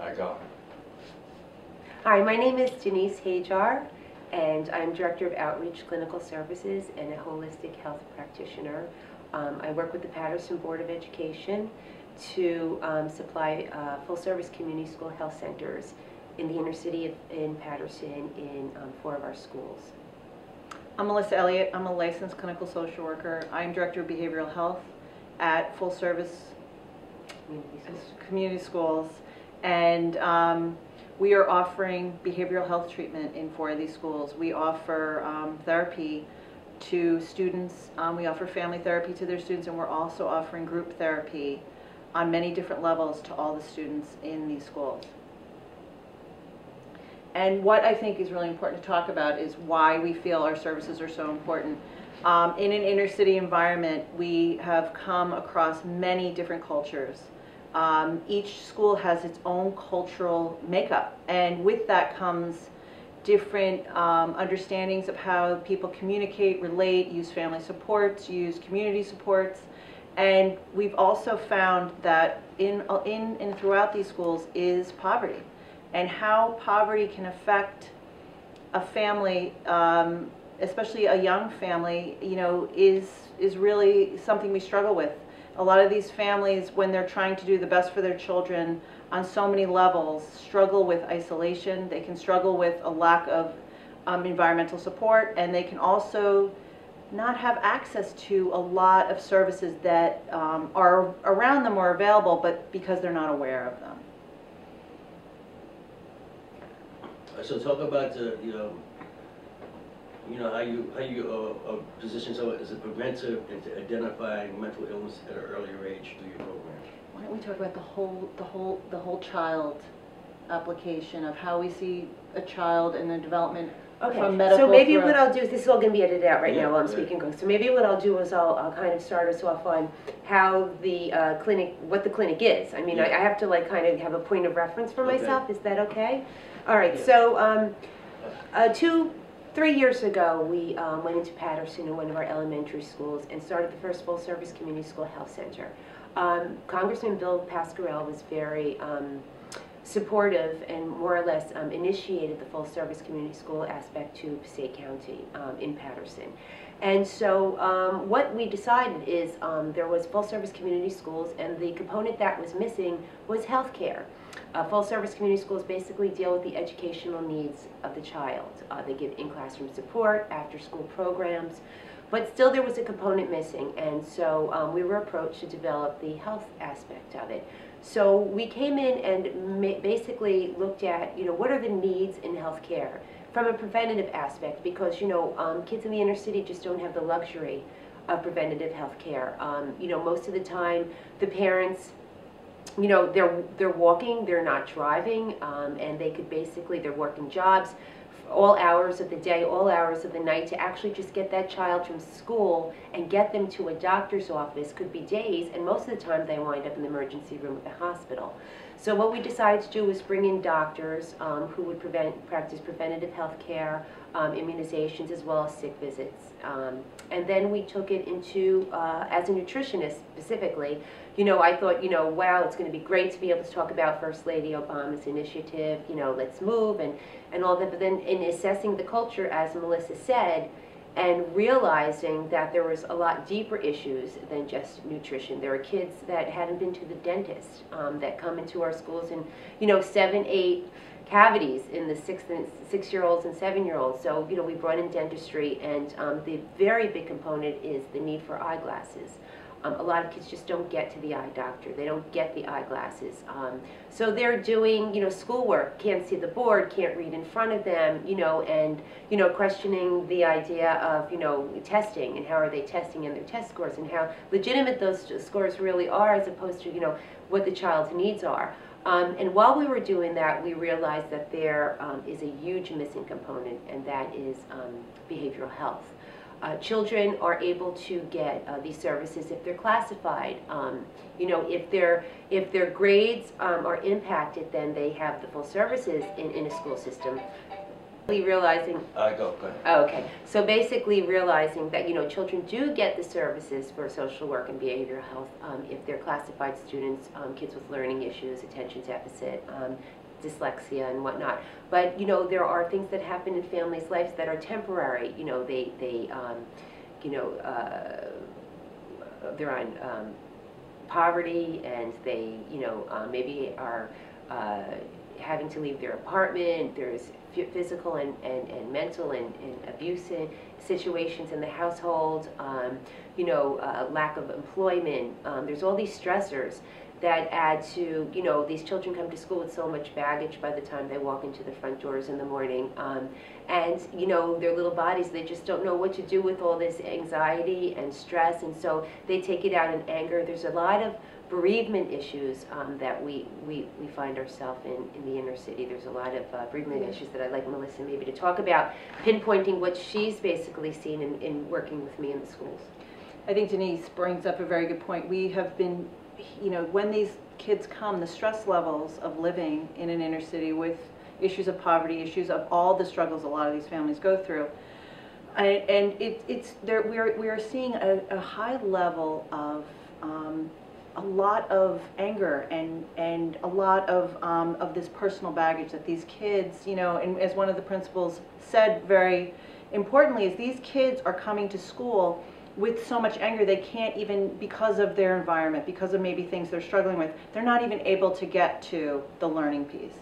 Agar. Hi, my name is Denise Hajar, and I'm Director of Outreach Clinical Services and a holistic health practitioner. I work with the Patterson Board of Education to supply full-service community school health centers in the inner city in Patterson in 4 of our schools. I'm Melissa Elliott. I'm a licensed clinical social worker. I'm Director of Behavioral Health at full-service community schools, and we are offering behavioral health treatment in 4 of these schools. We offer therapy to students. We offer family therapy to their students, and we're also offering group therapy on many different levels to all the students in these schools. And what I think is really important to talk about is why we feel our services are so important. In an inner city environment, we have come across many different cultures. Each school has its own cultural makeup, and with that comes different understandings of how people communicate, relate, use family supports, use community supports. And we've also found that in and throughout these schools is poverty, and how poverty can affect a family, especially a young family, you know, is really something we struggle with. A lot of these families, when they're trying to do the best for their children on so many levels, struggle with isolation. They can struggle with a lack of environmental support, and they can also not have access to a lot of services that are around them or available, but because they're not aware of them. So talk about the, how you position someone as a preventer and to identifying mental illness at an earlier age through your program. Why don't we talk about the whole child application of how we see a child and the development from medical. So maybe what I'll do is, this is all going to be edited out right now while I'm right. speaking. So maybe what I'll do is I'll kind of start us off on how the clinic, what the clinic is. I mean, I have to like kind of have a point of reference for myself. Is that okay? All right. Yeah. So 3 years ago, we went into Patterson in one of our elementary schools and started the first full-service community school health center. Congressman Bill Pascarell was very supportive and more or less initiated the full-service community school aspect to Passaic County in Patterson. And so what we decided is there was full-service community schools, and the component that was missing was health care. Full-service community schools basically deal with the educational needs of the child. They give in-classroom support, after-school programs, but still there was a component missing, and so we were approached to develop the health aspect of it. So we came in and basically looked at, what are the needs in healthcare from a preventative aspect, because, kids in the inner city just don't have the luxury of preventative health care. Most of the time, the parents, they're walking, they're not driving, and they could basically, they're working jobs all hours of the day, all hours of the night, to actually just get that child from school and get them to a doctor's office could be days, and most of the time they wind up in the emergency room at the hospital. So what we decided to do was bring in doctors who would practice preventative health care, immunizations, as well as sick visits. And then we took it into, as a nutritionist specifically, I thought, wow, it's going to be great to be able to talk about First Lady Obama's initiative, let's move and all that. But then in assessing the culture, as Melissa said, and realizing that there was a lot deeper issues than just nutrition. There are kids that hadn't been to the dentist that come into our schools, and 7, 8 cavities in the 6-year-olds and 7-year-olds. So we brought in dentistry, and the very big component is the need for eyeglasses. A lot of kids just don't get to the eye doctor. They don't get the eyeglasses. So they're doing, schoolwork, can't see the board, can't read in front of them, and, questioning the idea of, testing and how are they testing in their test scores and how legitimate those scores really are, as opposed to, what the child's needs are. And while we were doing that, we realized that there is a huge missing component, and that is behavioral health. Children are able to get these services if they're classified. If their grades are impacted, then they have the full services in a school system. Realizing, Go ahead. oh, okay, so basically realizing that, children do get the services for social work and behavioral health if they're classified students, kids with learning issues, attention deficit, dyslexia and whatnot. But, there are things that happen in families' lives that are temporary. They're on poverty, and they, maybe are having to leave their apartment. There's physical and mental and abusive situations in the household, lack of employment. There's all these stressors that add to, these children come to school with so much baggage by the time they walk into the front doors in the morning. And, their little bodies, they just don't know what to do with all this anxiety and stress, and so they take it out in anger. There's a lot of bereavement issues that we find ourselves in the inner city. There's a lot of bereavement issues that I'd like Mellisa maybe to talk about, pinpointing what she's basically seen in working with me in the schools. I think Denise brings up a very good point. We have been, when these kids come, the stress levels of living in an inner city with issues of poverty, issues of all the struggles a lot of these families go through, and it's there. We are seeing a high level of a lot of anger and a lot of this personal baggage that these kids, and as one of the principals said very importantly, is these kids are coming to school with so much anger they can't even, because of their environment, because of maybe things they're struggling with, they're not even able to get to the learning piece.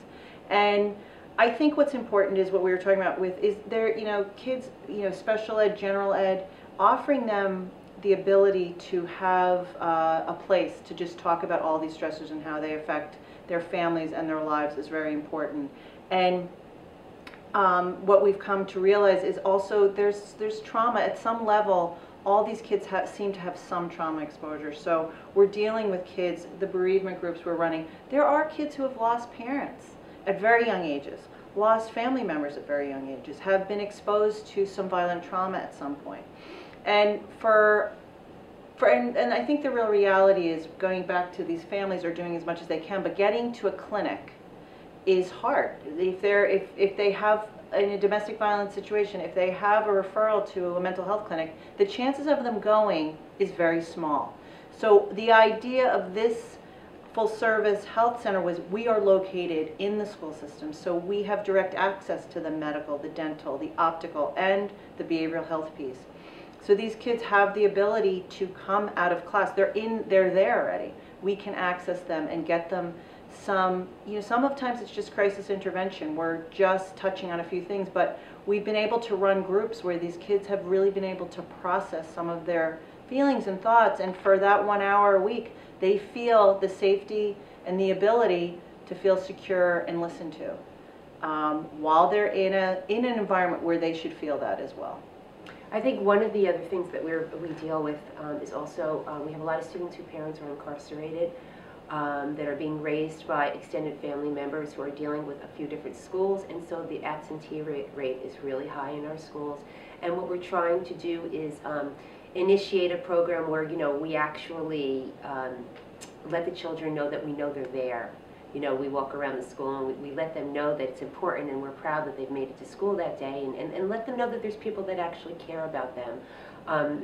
And I think what's important is what we were talking about with, is there, kids, special ed, general ed, offering them the ability to have a place to just talk about all these stressors and how they affect their families and their lives is very important. And what we've come to realize is also there's trauma at some level. All these kids seem to have some trauma exposure. So we're dealing with kids, the bereavement groups we're running. There are kids who have lost parents at very young ages, lost family members at very young ages, have been exposed to some violent trauma at some point. And and I think the real reality is, going back to, these families are doing as much as they can, but getting to a clinic is hard. If they have, in a domestic violence situation, if they have a referral to a mental health clinic, the chances of them going is very small. So the idea of this full service health center was, we are located in the school system, so we have direct access to the medical, the dental, the optical, and the behavioral health piece. So these kids have the ability to come out of class. They're there already. We can access them and get them some of times it's just crisis intervention. We're just touching on a few things, but we've been able to run groups where these kids have really been able to process some of their feelings and thoughts, and for that 1 hour a week, they feel the safety and the ability to feel secure and listened to, while they're in an environment where they should feel that as well. I think one of the other things that we deal with is also, we have a lot of students whose parents are incarcerated, that are being raised by extended family members who are dealing with a few different schools, and so the absentee rate is really high in our schools. And what we're trying to do is initiate a program where, we actually let the children know that we know they're there. We walk around the school and we let them know that it's important, and we're proud that they've made it to school that day, and let them know that there's people that actually care about them.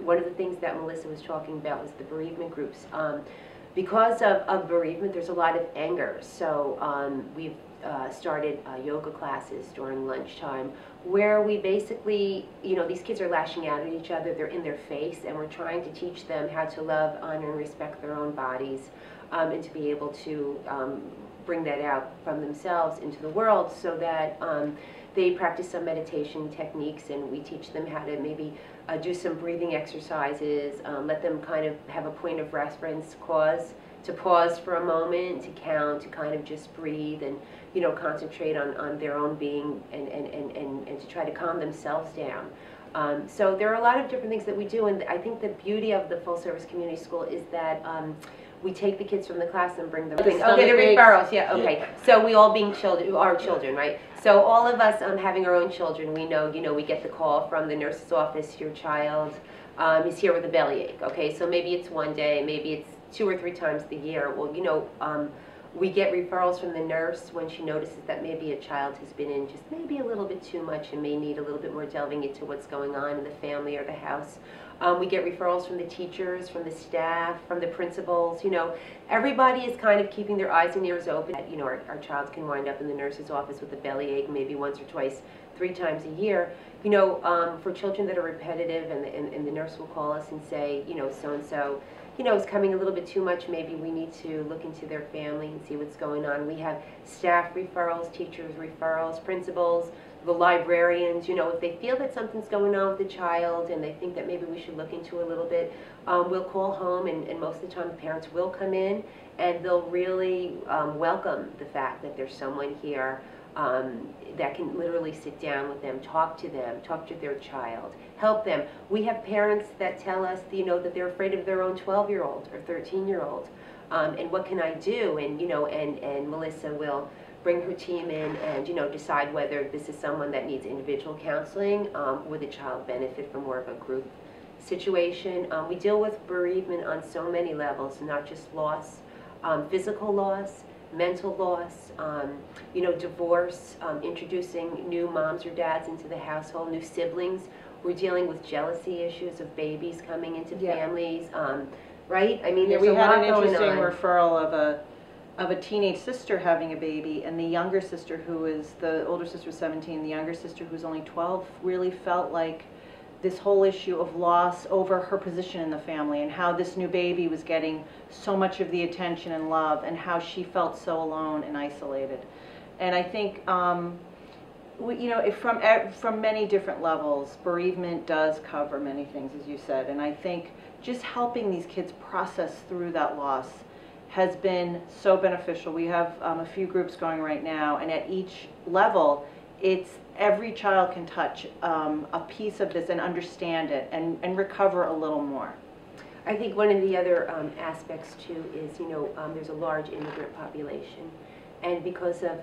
One of the things that Mellisa was talking about was the bereavement groups. Because of bereavement, there's a lot of anger. So we've started yoga classes during lunchtime, where we basically, these kids are lashing out at each other, they're in their face, and we're trying to teach them how to love, honor, and respect their own bodies, and to be able to bring that out from themselves into the world, so that they practice some meditation techniques, and we teach them how to maybe do some breathing exercises, let them kind of have a point of reference, to pause for a moment, to count, to kind of just breathe and, concentrate on their own being, and to try to calm themselves down. So there are a lot of different things that we do, and I think the beauty of the full service community school is that we take the kids from the class and bring them. Okay, the referrals, yeah, okay. Yeah. So we all being children, our children, right? So all of us having our own children, we know, we get the call from the nurse's office, your child is here with a bellyache, okay? So maybe it's one day, maybe it's 2 or 3 times the year. Well, We get referrals from the nurse when she notices that maybe a child has been in just maybe a little bit too much and may need a little bit more delving into what's going on in the family or the house. We get referrals from the teachers, from the staff, from the principals. You know, everybody is kind of keeping their eyes and ears open. You know, our child can wind up in the nurse's office with a bellyache maybe once or twice, 3 times a year. You know, for children that are repetitive, and the nurse will call us and say, you know, so-and-so, you know, it's coming a little bit too much, maybe we need to look into their family and see what's going on. We have staff referrals, teachers referrals, principals, the librarians. You know, if they feel that something's going on with the child and they think that maybe we should look into a little bit, we'll call home, and most of the time the parents will come in and they'll really welcome the fact that there's someone here that can literally sit down with them, talk to their child, help them. We have parents that tell us, you know, that they're afraid of their own 12-year-old or 13-year-old, and what can I do? And you know, and Melissa will bring her team in and, you know, decide whether this is someone that needs individual counseling, or the child benefit from more of a group situation. We deal with bereavement on so many levels, not just loss, physical loss, mental loss, you know, divorce, introducing new moms or dads into the household, new siblings. We're dealing with jealousy issues of babies coming into families, right? I mean, there's a lot going on. We had an interesting referral of a teenage sister having a baby, and the younger sister, the older sister was 17, the younger sister, who's only 12, really felt like this whole issue of loss over her position in the family, and how this new baby was getting so much of the attention and love, and how she felt so alone and isolated. And I think, you know, from many different levels, bereavement does cover many things, as you said. And I think just helping these kids process through that loss has been so beneficial. We have a few groups going right now, and at each level, every child can touch a piece of this and understand it and recover a little more. I think one of the other aspects too is, you know, there's a large immigrant population, and because of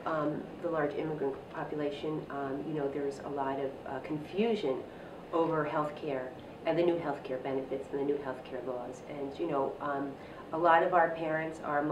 the large immigrant population, you know, there's a lot of confusion over health care and the new health care benefits and the new health care laws. And, you know, a lot of our parents are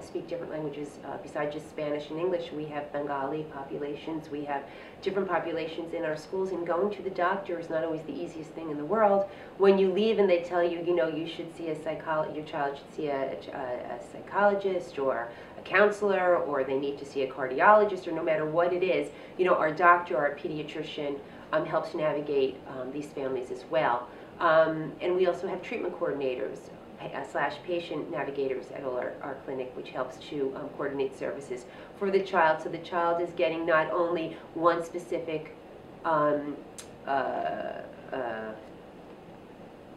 speak different languages besides just Spanish and English. We have Bengali populations, we have different populations in our schools, and going to the doctor is not always the easiest thing in the world. When you leave and they tell you, you know, you should see your child should see a psychologist or a counselor, or they need to see a cardiologist, or no matter what it is, you know, our doctor, our pediatrician helps navigate these families as well. And we also have treatment coordinators / patient navigators at all our clinic, which helps to coordinate services for the child, so the child is getting not only one specific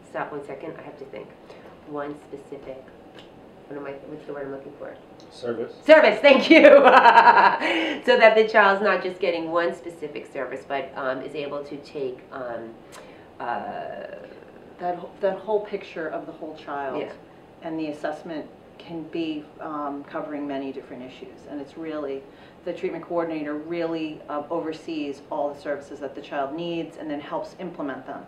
stop 1 second, I have to think. One specific, what's the word I'm looking for? Service. Service, thank you. So that the child's not just getting one specific service, but is able to take that whole picture of the whole child. Yeah. And the assessment can be covering many different issues, and it's really, the treatment coordinator really oversees all the services that the child needs and then helps implement them.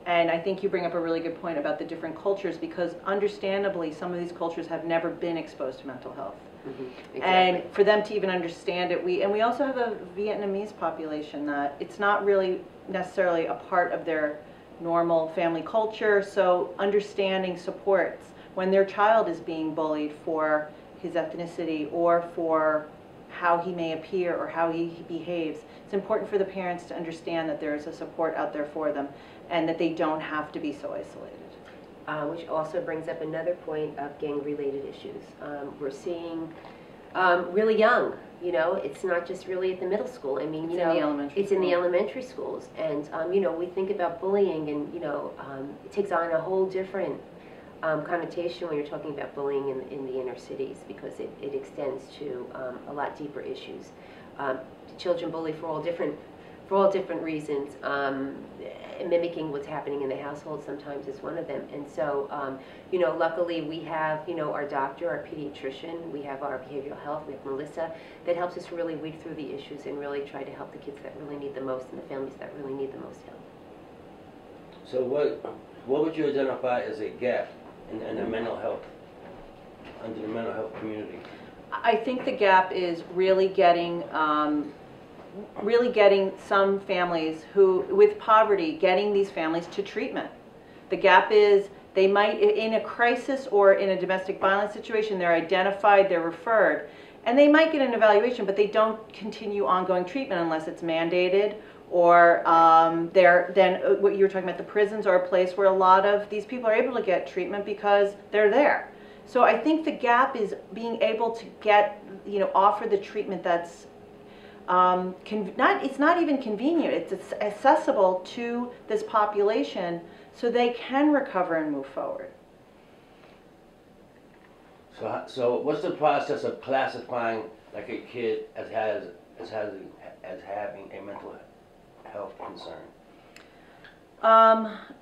And I think you bring up a really good point about the different cultures, because understandably some of these cultures have never been exposed to mental health. Mm-hmm. Exactly. And for them to even understand it, we also have a Vietnamese population that it's not really necessarily a part of their normal family culture, so understanding supports when their child is being bullied for his ethnicity or for how he may appear or how he behaves. It's important for the parents to understand that there is a support out there for them and that they don't have to be so isolated. Which also brings up another point of gang-related issues. We're seeing really young, you know, it's not just really at the middle school. I mean, you know, it's in the elementary schools. And, you know, we think about bullying, and, you know, it takes on a whole different connotation when you're talking about bullying in the inner cities, because it extends to a lot deeper issues. Children bully for all different reasons. Mimicking what's happening in the household sometimes is one of them. And so, you know, luckily we have, you know, our doctor, our pediatrician, we have our behavioral health, we have Melissa, that helps us really weed through the issues and really try to help the kids that really need the most and the families that really need the most help. So what would you identify as a gap in the mental health, under the mental health community? I think the gap is really getting some families who, with poverty, getting these families to treatment. The gap is they might, in a crisis or in a domestic violence situation, they're identified, they're referred, and they might get an evaluation, but they don't continue ongoing treatment unless it's mandated, or what you were talking about, the prisons are a place where a lot of these people are able to get treatment because they're there. So I think the gap is being able to get, offer the treatment that's it's not even convenient, it's accessible to this population so they can recover and move forward. So what's the process of classifying like a kid as having a mental health concern?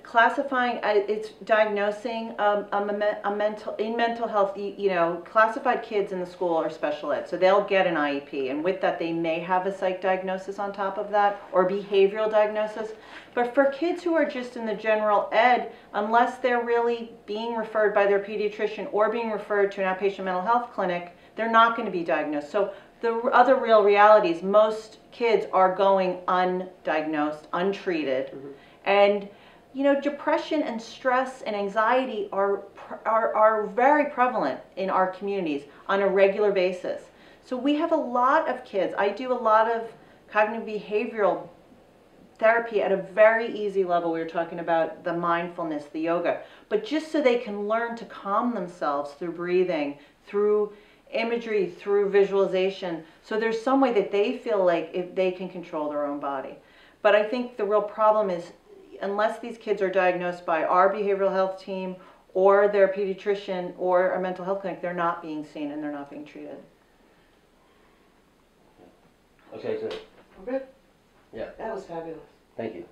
Classifying, it's diagnosing mental health. Classified kids in the school are special ed, so they'll get an IEP, and with that they may have a psych diagnosis on top of that, or behavioral diagnosis. But for kids who are just in the general ed, unless they're really being referred by their pediatrician or being referred to an outpatient mental health clinic, they're not going to be diagnosed. So the other real reality is most kids are going undiagnosed, untreated. Mm-hmm. And depression and stress and anxiety are very prevalent in our communities on a regular basis. So we have a lot of kids. I do a lot of cognitive behavioral therapy at a very easy level. We were talking about the mindfulness, the yoga, but just so they can learn to calm themselves through breathing, through imagery, through visualization. So there's some way that they feel like if they can control their own body. But I think the real problem is, unless these kids are diagnosed by our behavioral health team or their pediatrician or a mental health clinic, they're not being seen and they're not being treated. Okay, good. Okay. Yeah. That was fabulous. Thank you.